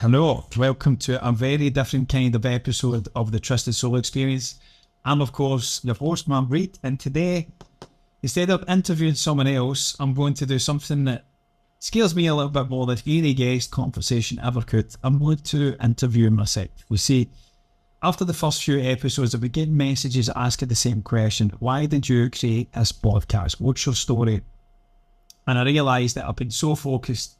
Hello, welcome to a very different kind of episode of the Trysted Soul Experience. I'm, of course, your host, Matt Reed, and today, instead of interviewing someone else, I'm going to do something that scares me a little bit more than any guest conversation ever could. I'm going to interview myself. We see, after the first few episodes, I've been getting messages asking the same question. Why did you create this podcast? What's your story? And I realised that I've been so focused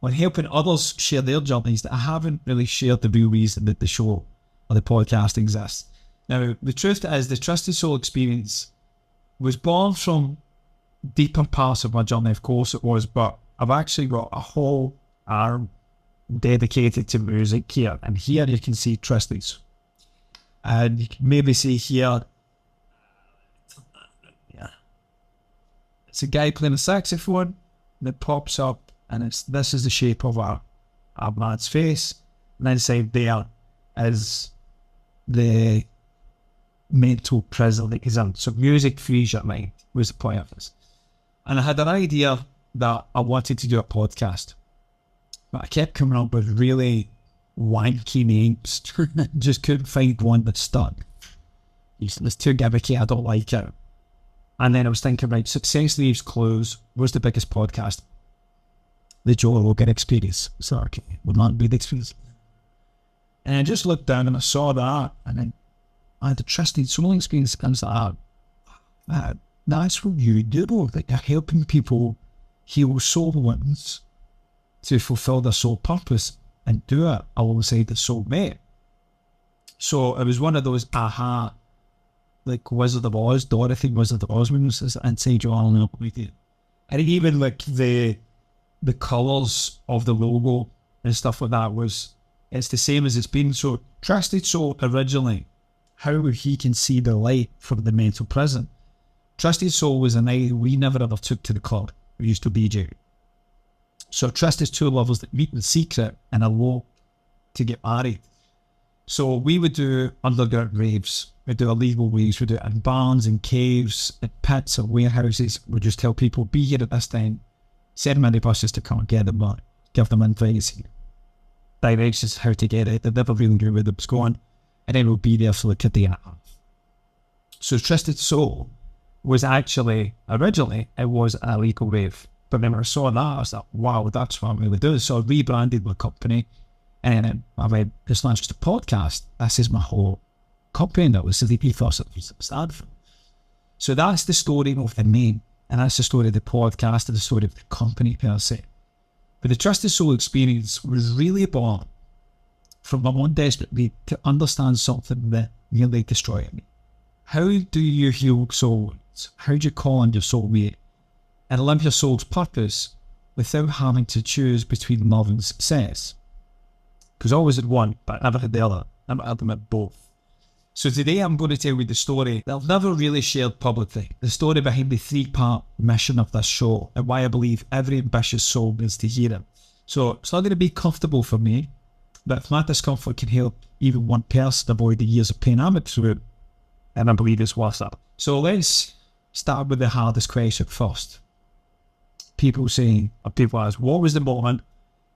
on helping others share their journeys that I haven't really shared the real reason that the show or the podcast exists. Now, the truth is, the Trysted Soul Experience was born from deeper parts of my journey, of course it was, but I've actually got a whole arm dedicated to music here. And here you can see Trysted. And you can maybe see here, it's a guy playing a saxophone that pops up. And this is the shape of our man's face. And inside there is the mental prison that he's in. So music frees your mind was the point of this. And I had an idea that I wanted to do a podcast. But I kept coming up with really wanky names. Just couldn't find one that stuck. It's too gimmicky, I don't like it. And then I was thinking, right, Success Leaves Clues was the biggest podcast. The Joe Rogan Experience. So, okay, would not be the experience. And I just looked down and I saw that, and then I had the Trysted Soul Experience, and I was like, that's what you do. Like, you're helping people heal soul wounds to fulfill their soul purpose and do it alongside the soul mate. So it was one of those like Wizard of Oz, Dorothy Wizard of Oz moments inside your arm. And even like the colours of the logo and stuff like that it's the same as it's been. So Trysted Soul originally, how he can see the light from the mental prison. Trysted Soul was a night we never ever took to the club. We used to DJ. So Trysted two lovers that meet in secret and elope to get married. So we would do underground raves, we'd do illegal raves, we'd do it in barns and caves, in pits or warehouses. We'd just tell people, be here at this time. Send minibuses to come and get them, give them advice, directions how to get it. They never really knew where it was going, and then we'll be there for like a day and a half. So Trysted Soul was actually, originally, it was an illegal rave. But when I saw that, I was like, wow, that's what I'm really doing. So I rebranded my company, and then I went, it's not just a podcast, this is my whole company. That was the ethos it was started from. So that's the story of the name. And that's the story of the podcast and the story of the company per se. But the Trysted Soul Experience was really born from my own desperate need to understand something that nearly destroyed me. How do you heal soul wounds? How do you call on your soul mate and live your soul's purpose without having to choose between love and success? Because I always had one, but I never had the other. I never had them at both. So today I'm going to tell you the story that I've never really shared publicly. The story behind the 3-part mission of this show and why I believe every ambitious soul needs to hear it. So it's not going to be comfortable for me, but if my discomfort can help even one person avoid the years of pain I'm through, then I believe it's worth it. So let's start with the hardest question first. People ask, what was the moment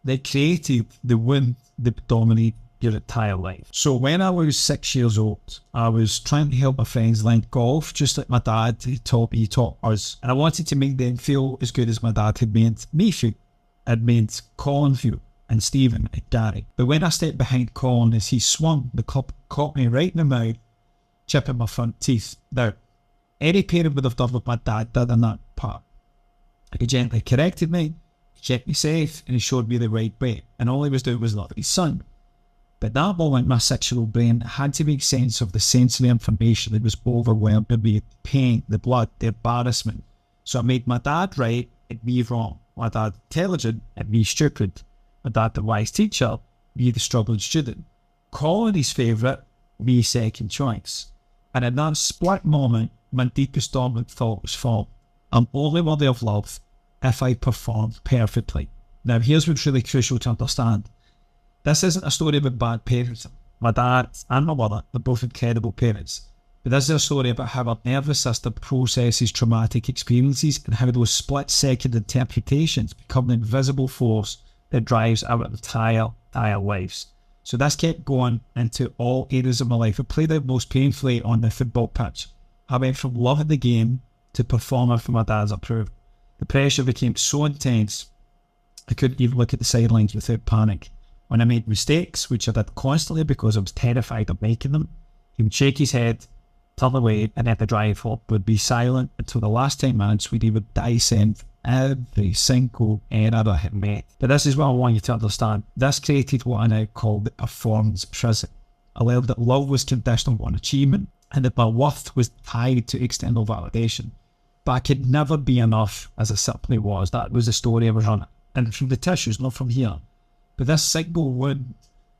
that created the wound that dominated your entire life? So when I was 6 years old, I was trying to help my friends learn golf, just like my dad taught us. And I wanted to make them feel as good as my dad had made me feel. It made Colin feel, and Stephen and Gary. But when I stepped behind Colin as he swung, the club caught me right in the mouth, chipping my front teeth. Now, any parent would have done what my dad did in that part. He gently corrected me, he kept me safe, and he showed me the right way. And all he was doing was loving his son. But that moment, my 6-year-old brain had to make sense of the sensory information that was overwhelming me, the pain, the blood, the embarrassment. So I made my dad right and me wrong. My dad intelligent and me stupid. My dad the wise teacher, me the struggling student. Colin his favourite, me second choice. And in that split moment, my deepest dormant thought was formed. I'm only worthy of love if I perform perfectly. Now here's what's really crucial to understand. This isn't a story about bad parenting. My dad and my mother, they're both incredible parents. But this is a story about how our nervous system processes traumatic experiences and how those split-second interpretations become the invisible force that drives our entire entire lives. So this kept going into all areas of my life. It played out most painfully on the football pitch. I went from loving the game to performing for my dad's approval. The pressure became so intense, I couldn't even look at the sidelines without panic. When I made mistakes, which I did constantly because I was terrified of making them, he would shake his head, turn away, and then the drive hop would be silent until the last 10 minutes when he would dissect every single error I had made. But this is what I want you to understand. This created what I now call the performance prison. I learned that love was conditional on achievement and that my worth was tied to external validation. But I could never be enough as I simply was. That was the story I was running. And from the tissues, not from here. But this single wound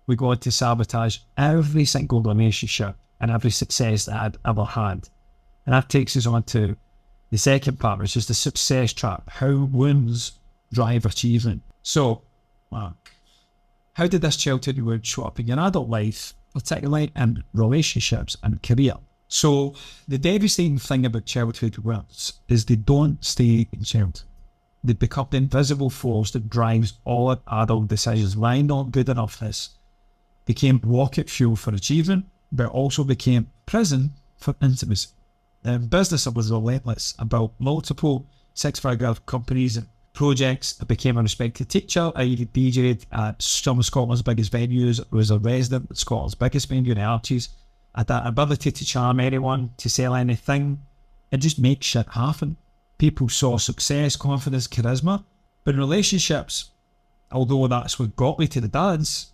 would go on to sabotage every single relationship and every success that I'd ever had. And that takes us on to the second part, which is the success trap. How wounds drive achievement. So, how did this childhood wound show up in your adult life, particularly in relationships and career? So, the devastating thing about childhood wounds is they don't stay in childhood. They become the invisible force that drives all adult decisions. Why not good enough? This became rocket fuel for achievement, but also became prison for intimacy. In business, I was relentless about multiple six-figure companies and projects. I became a respected teacher. I even DJed at some of Scotland's biggest venues. I was a resident at Scotland's biggest venue, the Arches. I had that ability to charm anyone, to sell anything, and just make shit happen. People saw success, confidence, charisma. But in relationships, although that's what got me to the dance,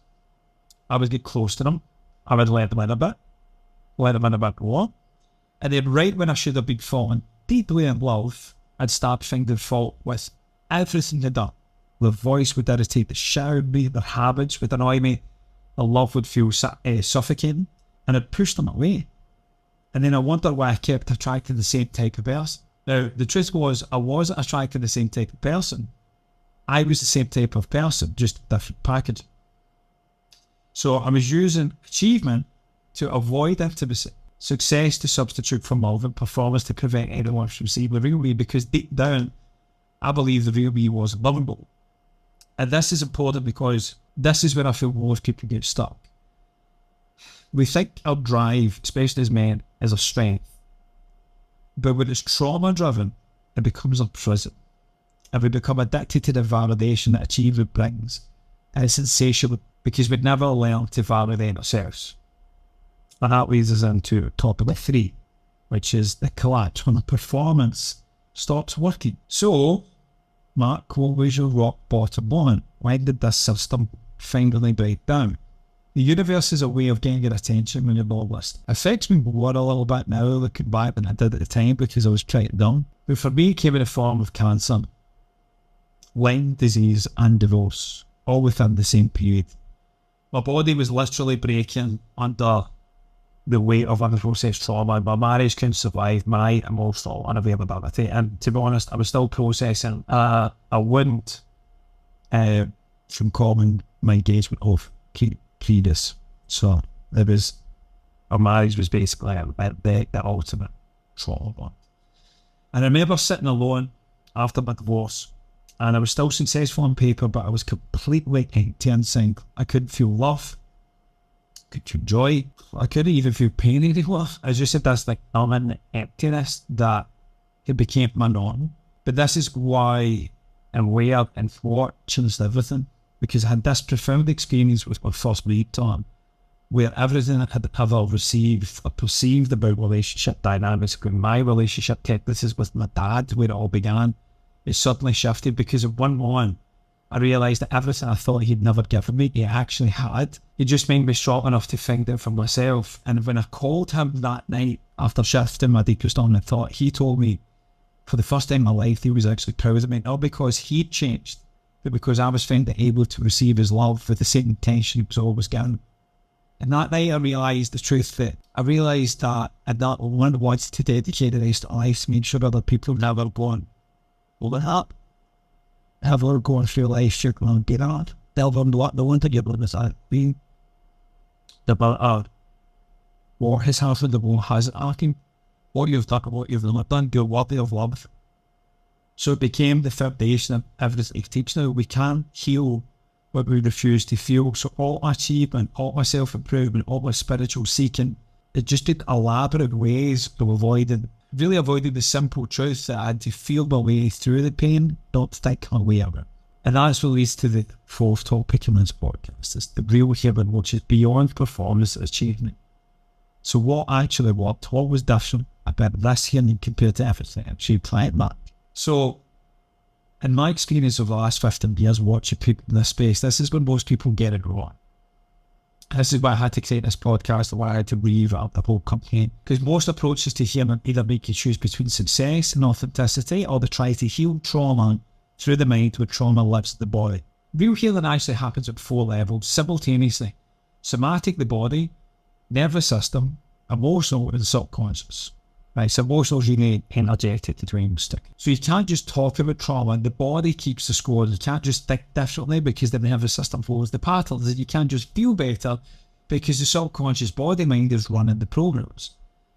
I would get close to them. I would let them in a bit more. And then right when I should have been falling deeply in love, I'd start finding fault with everything they'd done. Their voice would irritate the shit out of me, their habits would annoy me, their love would feel suffocating, and I'd push them away. And then I wondered why I kept attracting the same type of person. Now, the truth was, I wasn't attracting the same type of person. I was the same type of person, just different package. So I was using achievement to avoid intimacy, success to substitute for love, and performance to prevent anyone from seeing the real me, because deep down, I believe the real me was lovable. And this is important because this is where I feel most people get stuck. We think our drive, especially as men, is a strength. But when it's trauma-driven, it becomes a prison. And we become addicted to the validation that achievement brings. And it's insatiable because we'd never learn to validate ourselves. And that leads us into topic 3, which is the collapse when the performance stops working. So, Mark, what was your rock bottom moment? When did this system finally break down? The universe is a way of getting your attention when you're not listening. It affects me more a little bit now looking back than I did at the time because I was trying it down. But for me, it came in the form of cancer, Lyme disease and divorce, all within the same period. My body was literally breaking under the weight of unprocessed trauma. My marriage couldn't survive my emotional unavailability. And to be honest, I was still processing a wound from calling my engagement off previous. So it was, our marriage was basically the ultimate trauma. And I remember sitting alone after my divorce, and I was still successful on paper, but I was completely empty inside. I couldn't feel love, couldn't feel joy, I couldn't even feel pain anymore. I just had this like numbing emptiness that it became my norm. But this is why and where and what changed everything, because I had this profound experience with my first time, where everything I had ever received or perceived about relationship dynamics, my relationship techniques with my dad, where it all began, it suddenly shifted, because at one moment I realised that everything I thought he'd never given me, he actually had. He just made me strong enough to find it for myself. And when I called him that night after shifting my deepest on the thought, he told me for the first time in my life he was actually proud of me, not because he'd changed, but because I was finally able to receive his love with the same intention he was always given. And that night I realised the truth, that I realised that I not wanted to dedicate the rest of my life to make sure other people never going over that. Ever going through life, you're going to get on. Tell them what the one thing you're going to say, being about what has happened, what hasn't happened, what you've done, what you've not done, you're worthy of love. So it became the foundation of everything it teaches now. We can't heal what we refuse to feel. So all my achievement, all my self-improvement, all my spiritual seeking, it just did elaborate ways of avoiding the simple truth that I had to feel my way through the pain, not think my way out. And that's what leads to the fourth topic in this podcast. It's the real healing, which is beyond performance and achievement. So what actually worked? What was different about this healing compared to everything I've achieved prior to that? So, in my experience of the last 15 years watching people in this space, this is when most people get it wrong. This is why I had to create this podcast, and why I had to revamp the whole company. Because most approaches to healing either make you choose between success and authenticity, or they try to heal trauma through the mind where trauma lives in the body. Real healing actually happens at 4 levels simultaneously. Somatic, the body, nervous system, emotional, and subconscious. Right, so emotional is really energetic, the dream stick. So you can't just talk about trauma, and the body keeps the score. You can't just think differently because the nervous system follows the patterns, and you can't just feel better because the subconscious body mind is running the programs.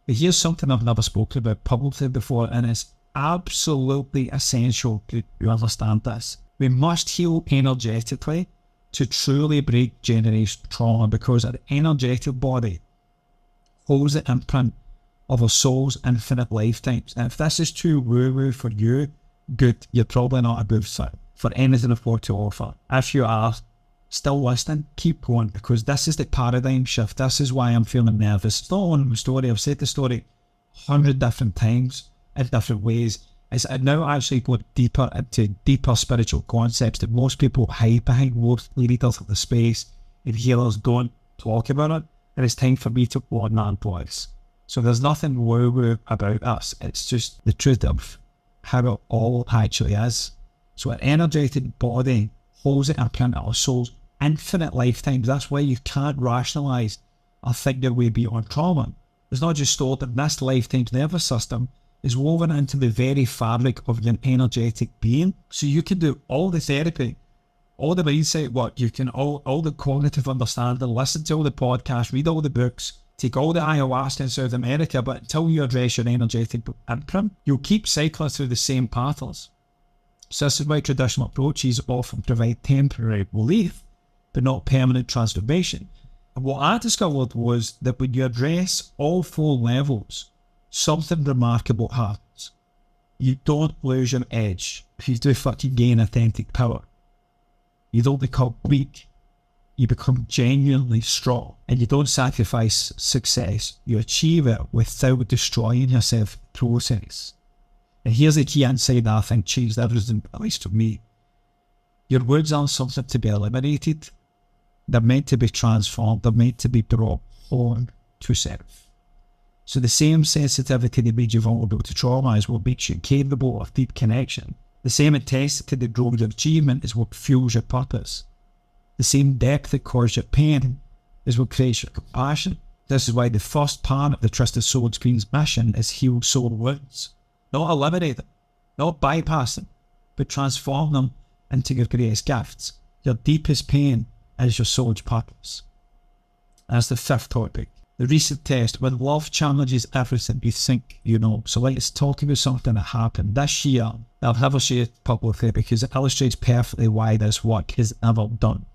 But here's something I've never spoken about publicly before, and it's absolutely essential to understand this. We must heal energetically to truly break generational trauma, because our energetic body holds the imprint of our soul's infinite lifetimes. And if this is too woo-woo for you, good, you're probably not a good fit for anything I've got to offer. If you are still listening, keep going, because this is the paradigm shift. This is why I'm feeling nervous. It's not on my story. I've said the story 100 different times in different ways. It's now actually going deeper into deeper spiritual concepts that most people hide behind. Most leaders of the space and healers don't talk about it. And it's time for me to go on that voice. So there's nothing woo-woo about us. It's just the truth of how it all actually is. So an energetic body holds it imprint of our soul's infinite lifetimes. That's why you can't rationalise or think your way beyond trauma. It's not just stored in this lifetime's nervous system. It's woven into the very fabric of your energetic being. So you can do all the therapy, all the mindset work, you can all the cognitive understanding, listen to all the podcasts, read all the books, take all the ayahuasca in South America, but until you address your energetic imprint, you'll keep cycling through the same patterns. So this is why traditional approaches often provide temporary relief, but not permanent transformation. And what I discovered was that when you address all 4 levels, something remarkable happens. You don't lose your edge. You do fucking gain authentic power. You don't become weak. You become genuinely strong, and you don't sacrifice success. You achieve it without destroying yourself in the process. And here's the key insight that I think changed everything, at least for me. Your words aren't something to be eliminated. They're meant to be transformed. They're meant to be brought home to self. So the same sensitivity that made you vulnerable to trauma is what makes you capable of deep connection. The same intensity that drove your achievement is what fuels your purpose. The same depth that caused your pain is what creates your compassion. This is why the first part of the Trysted Soul Experience mission is heal soul wounds. Not eliminate them, not bypass them, but transform them into your greatest gifts. Your deepest pain is your soul's purpose. That's the 5th topic. The recent test, when love challenges everything you think you know. So let's talk about something that happened this year. I'll never share it publicly because it illustrates perfectly why this work is ever done,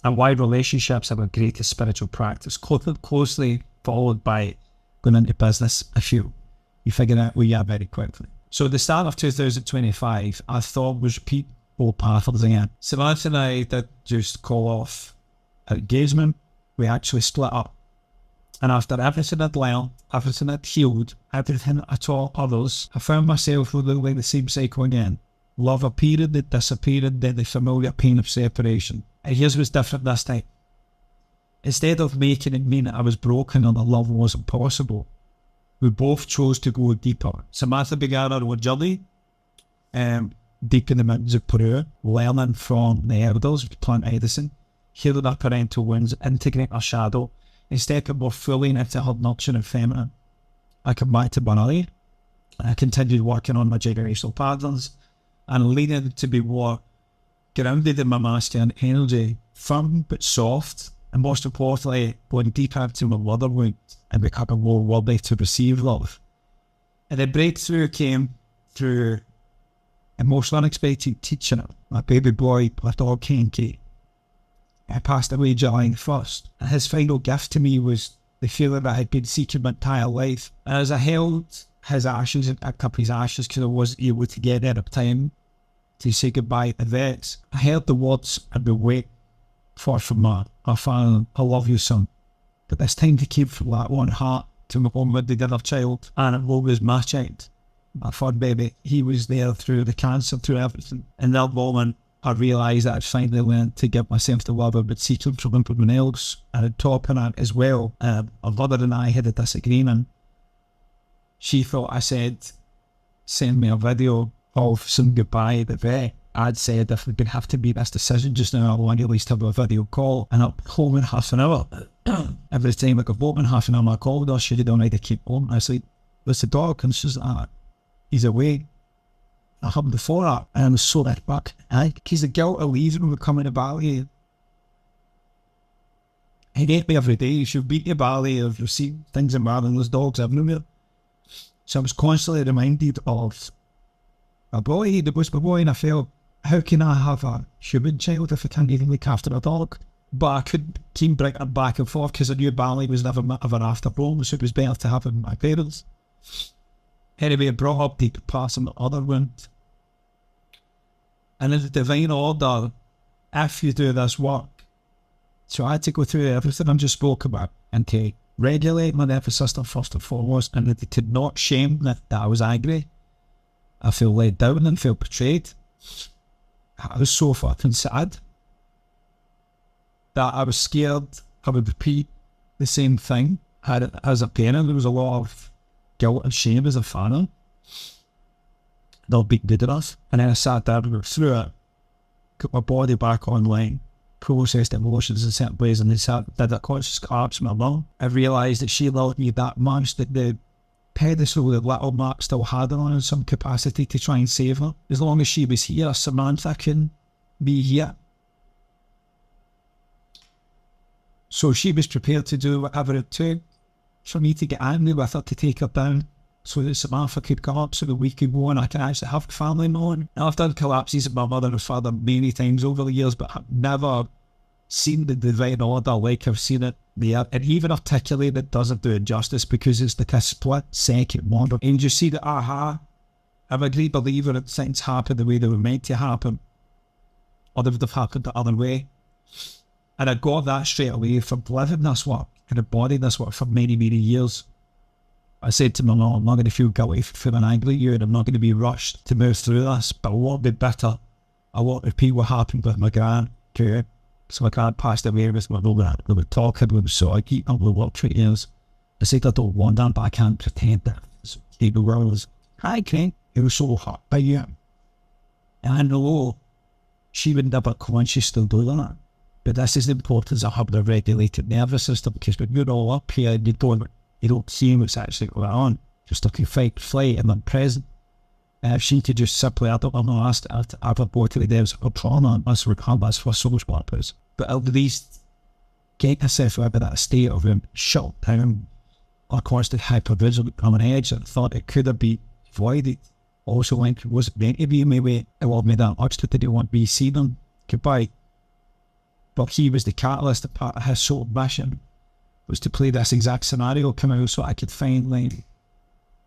and why relationships are the greatest spiritual practice, closely followed by going into business if you figure out where you are very quickly. So at the start of 2025, I thought was repeat old patterns again. Samantha and I did just call off our engagement. We actually split up. And after everything I'd learned, everything I'd healed, everything I taught others, I found myself reliving the same cycle again. Love appeared, then disappeared, then the familiar pain of separation. And here's what's different this time. Instead of making it mean I was broken or the love wasn't possible, we both chose to go deeper. Samantha began our own journey, deep in the mountains of Peru, learning from the elders, plant medicine, healing our parental wounds, integrating our shadow, and stepping more fully into her nurturing and feminine. I came back to Banali, and I continued working on my generational patterns, and learning to be more grounded in my masculine energy, firm but soft, and most importantly, going deep into my mother wound and becoming more worthy to receive love. And the breakthrough came through emotional unexpected teaching. My baby boy, my dog Kenki, He passed away July 1st. And his final gift to me was the feeling that I'd been seeking my entire life. And as I held his ashes and picked up his ashes because I wasn't able to get there at time to say goodbye to the vets, I heard the words I'd been waiting for from my father, I love you, son. But this time to keep from that one heart to my home with the other child, and it was my child, my third baby. He was there through the cancer, through everything. In that moment, I realised that I'd finally learned to give myself the love I'd been seeking from everyone else. And on top of that as well, my mother and I had a disagreement. She thought I said, send me a video of some goodbye at the vet. I'd said if it would have to be this decision just now, I want to at least have a video call. And I'm home in half an hour. Every time I got home in half an hour, I called her, she didn't need to keep home. I said, what's the dog? And she's like, he's away. I had before that, and I was so that back. Because the guilt of leaving would come in the valley. He'd hate me every day. She'd beat the valley of you've seen things in Ireland, there's dogs everywhere. So I was constantly reminded of a boy, there was my boy, and I felt, how can I have a human child if I can't even look after a dog? But I couldn't keep bringing it back and forth because I knew Bali was never after home, so it was better to have him with my parents. Anyway, I brought up the pass on the other wound. And in the divine order, if you do this work, so I had to go through everything I just spoke about and to regulate my nervous system first and foremost, and to not shame that I was angry. I feel let down and feel betrayed. I was so fucking sad that I was scared I would repeat the same thing as a parent. There was a lot of guilt and shame as a father. Not being good enough. And then I sat down and went through it, got my body back online, processed emotions in certain ways, and did a conscious collapse with my mum. I realised that she loved me that much that the pedestal that little Mark still had her on in some capacity to try and save her. As long as she was here, Samantha can be here. So she was prepared to do whatever it took for me to get angry with her, to take her down, so that Samantha could come up, so that we could go and I could actually have family knowing. Now, I've done collapses with my mother and father many times over the years, but I've never seen the divine order like I've seen it there. And even articulate it doesn't do it justice, because it's like a split second wonder. And you see that, I'm a great believer that things happen the way they were meant to happen, or they would have happened the other way. And I got that straight away from living this work and embodying this work for many, many years. I said to my mom, I'm not going to feel guilty for feeling angry at you, and I'm not going to be rushed to move through this, but I won't be bitter. I won't repeat what happened with my gran. Okay? So my gran passed away with my mother. We were talking, we were so I keep up with work for years. I said I don't want that, but I can't pretend that. So the world was, hi, Craig. It was so hot by you. And I know she would never consciously do that. But this is the importance of having a regulated nervous system, because when you're all up here and you don't see what's actually going on. You're stuck in fight, flight, and then present. If she could just simply, I don't know, asked her to have a body to the depths of trauma, that's for so much purpose. But at least get herself out of that state of shut down or constant hypervigilant on an edge, and thought it could have been avoided. Also, when it wasn't meant to be, maybe it loved me that much that they didn't want me to see them goodbye. But he was the catalyst, a part of his soul mission was to play this exact scenario come out, so I could finally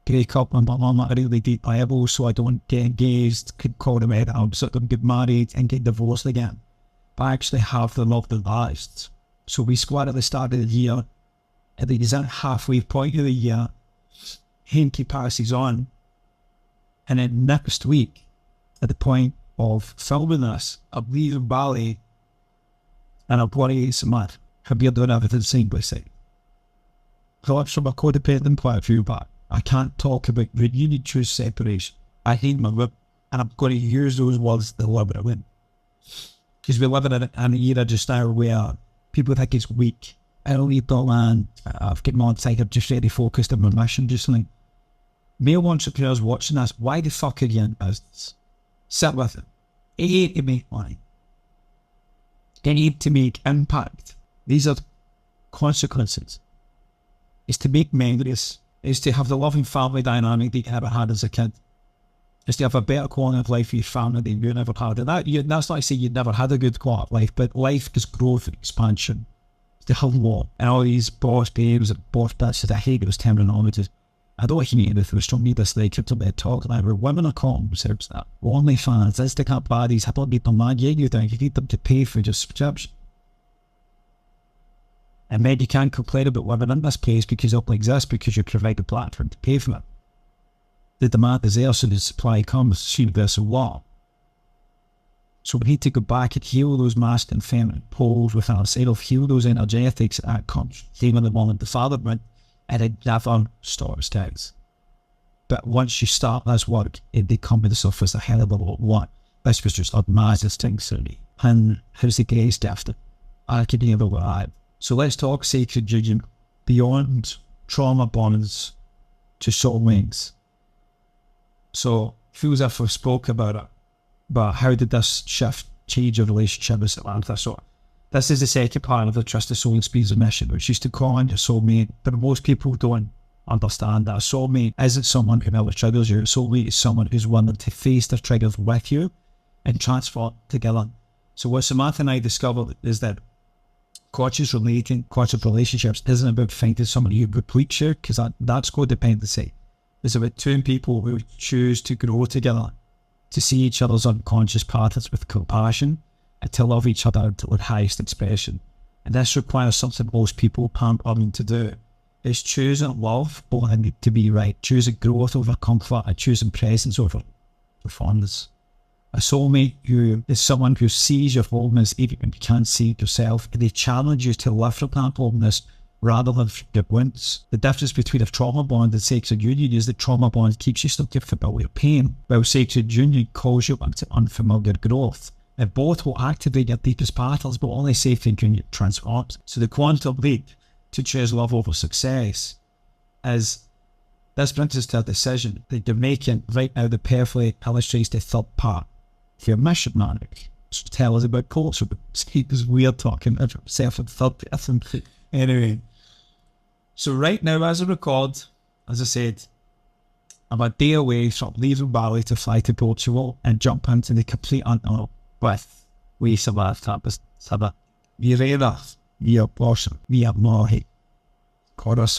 break up with my mum at a really deep level, so I don't get engaged, could call them out, so I don't get married and get divorced again. But I actually have the love that lasts. So we squad at the start of the year, at the exact halfway point of the year, Hinky passes on, and then next week, at the point of filming this, I'm leaving Bali, and I'm 28 months. I've been doing everything side by side. Thoughts from a codependent point of view, but I can't talk about the unit choose separation. I hate my whip, and I'm going to use those words deliberately. Because we live in an era just now where people think it's weak. I don't need the land. I've got my side, I'm just really focused on my mission, just like male entrepreneurs watching this, why the fuck are you in business? Sit with it. It ain't to make money. It ain't to make impact. These are consequences. It's to make memories. It's to have the loving family dynamic that you ever had as a kid. is to have a better quality of life for your family than you never had. And that's not to say you never had a good quality of life, but life is growth and expansion. It's to have more. And all these boss babes and boss bitches, I hate those terminologies. I don't hate anything. I don't need this like it's a bit of talk about women are calling themselves that. OnlyFans, Instagram baddies, I don't need them mad. Yeah, you think you need them to pay for your subscription. And then you can't complain about women in this place because it only exists because you provide a platform to pay for it. The demand is there, so the supply comes. It's universal law. So we need to go back and heal those masculine and feminine poles within ourselves, heal those energetics that come from the moment the fatherhood, and it never stops down. But once you start this work, it becomes the surface a hell of a lot. What? This was just a massive thing for me. And how's the grace after? I can never arrive. So let's talk sacred union beyond trauma bonds to soul wings. So feels as if we've spoke about it, but how did this shift change your relationship with Atlanta? So this is the second part of the Trysted Soul Experience mission, which is to call on your soulmate, but most people don't understand that a soulmate isn't someone who never triggers you. A soulmate is someone who's willing to face their triggers with you and transform together. So what Samantha and I discovered is that conscious relationships isn't about finding somebody who completes you, because that's codependency. It's about two people who choose to grow together, to see each other's unconscious patterns with compassion, and to love each other to their highest expression. And this requires something most people aren't willing to do. It's choosing love over the need to be right, choosing growth over comfort, and choosing presence over performance. A soulmate who is someone who sees your wholeness even when you can't see it yourself, and they challenge you to live from that wholeness rather than your wounds. The difference between a trauma bond and sacred union is that trauma bond keeps you stuck in familiar pain, while sacred union calls you into unfamiliar growth. And both will activate your deepest patterns, but only sacred union transforms. So the quantum leap to choose love over success is, this brings us to a decision that you're making right now that perfectly illustrates the third part of your mission, man. So tell us about culture. It's weird talking about yourself in third person. Anyway, so right now as I record, as I said, I'm a day away from leaving Bali to fly to Portugal and jump into the complete unknown with we Samantha. Vi reda, vi är Portugal, vi är Norge.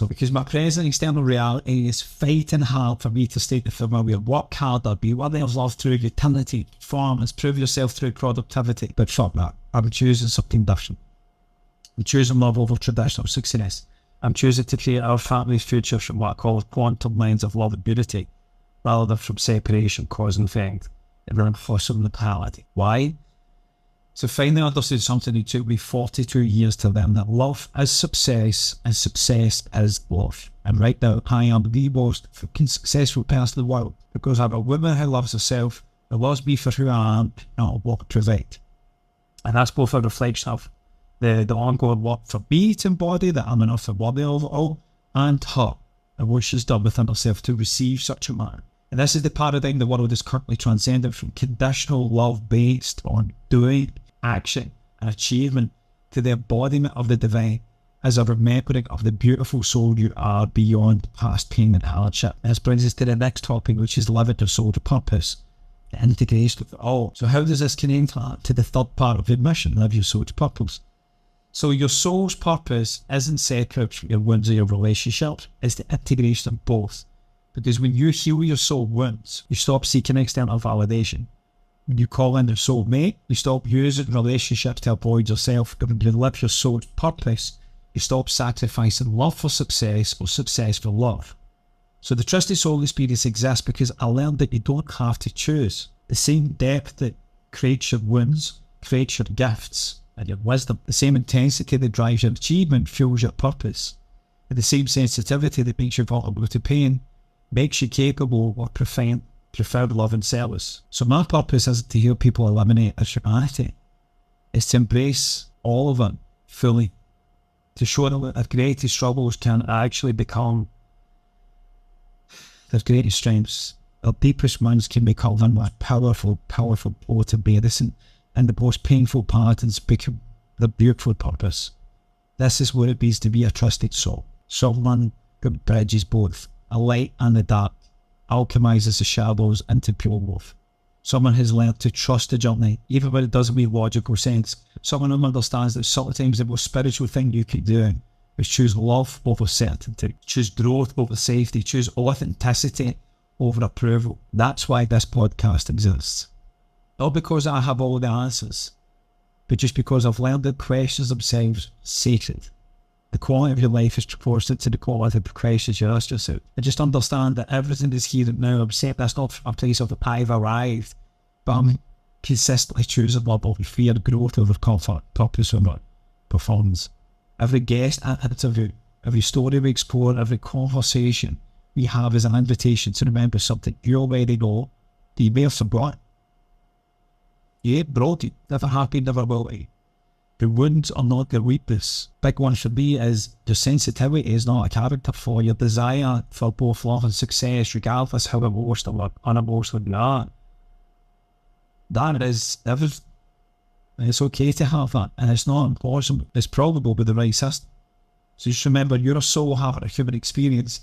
Because my present external reality is fighting hard for me to stay familiar, work harder, be worthy of love through utility, performance, prove yourself through productivity. But fuck that, I'm choosing something different. I'm choosing love over traditional success. I'm choosing to create our family's future from what I call quantum lines of love and beauty, rather than from separation, cause and effect, and reinforcing mentality. Why? So finally understood something that took me 42 years to learn, that love is success and success is love. And right now I am the most fucking successful person in the world because I'm a woman who loves herself, who loves me for who I am, not what I provide. And that's both a reflection of the ongoing work for me to embody that I'm enough and worthy of it all, and her, and what she's done within herself to receive such a man. And this is the paradigm the world is currently transcending from conditional love based on doing, action and achievement to the embodiment of the divine as a remembering of the beautiful soul you are beyond past pain and hardship. And this brings us to the next topic, which is living your soul to purpose, the integration of it all. So how does this connect to the third part of your mission, live your soul to purpose? So your soul's purpose isn't separate from your wounds or your relationships, it's the integration of both. Because when you heal your soul wounds, you stop seeking external validation. When you call in your soulmate, you stop using relationships to avoid yourself. When you live your soul's purpose, you stop sacrificing love for success or success for love. So the Trysted Soul Experience exists because I learned that you don't have to choose. The same depth that creates your wounds, creates your gifts and your wisdom. The same intensity that drives your achievement fuels your purpose. And the same sensitivity that makes you vulnerable to pain makes you capable of profound love and service. So my purpose isn't to help people eliminate their humanity. It's to embrace all of it fully. To show them that their greatest struggles can actually become their greatest strengths. Their deepest wounds can become one more powerful power to bear this, and the most painful patterns become the beautiful purpose. This is what it means to be a trusted soul. Someone who bridges both, a light and the dark, alchemizes the shadows into pure love. Someone has learned to trust the journey, even when it doesn't make logical sense. Someone who understands that sometimes the most spiritual thing you can do is choose love over certainty, choose growth over safety, choose authenticity over approval. That's why this podcast exists. Not because I have all the answers, but just because I've learned that questions themselves are sacred. The quality of your life is proportionate to the quality of the questions you ask yourself. And just understand that everything is here and now. I'm saying that's not from a place of I've arrived, but I'm consistently choosing love over fear, growth over comfort, purpose over performance. Every guest I interview, every story we explore, every conversation we have is an invitation to remember something you already know that you may have forgotten. You ain't broken, never have been, never will be. The wounds are not the weakness. Big one for me is your sensitivity is not a character flaw. Your desire for both love and success, regardless how emotional or unemotional you are, that is everything. It's okay to have that, and it's not impossible. It's probable with the right system. So just remember, you're a soul having a human experience.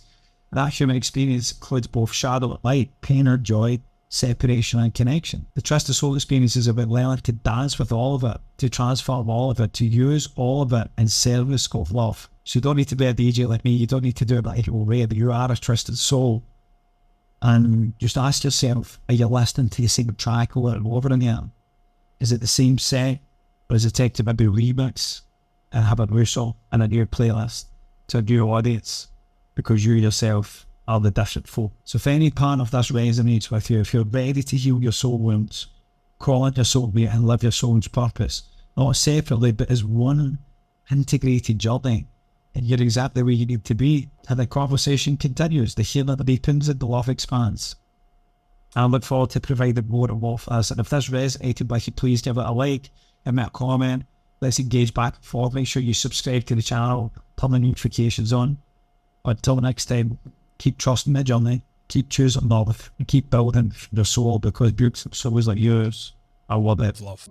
That human experience includes both shadow and light, pain or joy, separation and connection. The Trysted Soul Experience is about learning to dance with all of it, to transform all of it, to use all of it in service of love. So you don't need to be a DJ like me, you don't need to do it like you're already. You are a Trysted Soul. And just ask yourself, are you listening to the same track over and over again? Is it the same set, or is it take to maybe remix and have a new song and a new playlist to a new audience? Because you yourself are the different folk. So if any part of this resonates with you, if you're ready to heal your soul wounds, call on your soulmate and live your soul's purpose, not separately, but as one integrated journey, and you're exactly where you need to be, and the conversation continues, the healing deepens and the love expands. I look forward to providing more and more for us. And if this resonated with you, please give it a like, give me a comment. Let's engage back and forth. Make sure you subscribe to the channel, turn the notifications on. Until next time, keep trusting the journey, keep choosing love, and keep building your soul, because beautiful souls like yours are worth it. Love.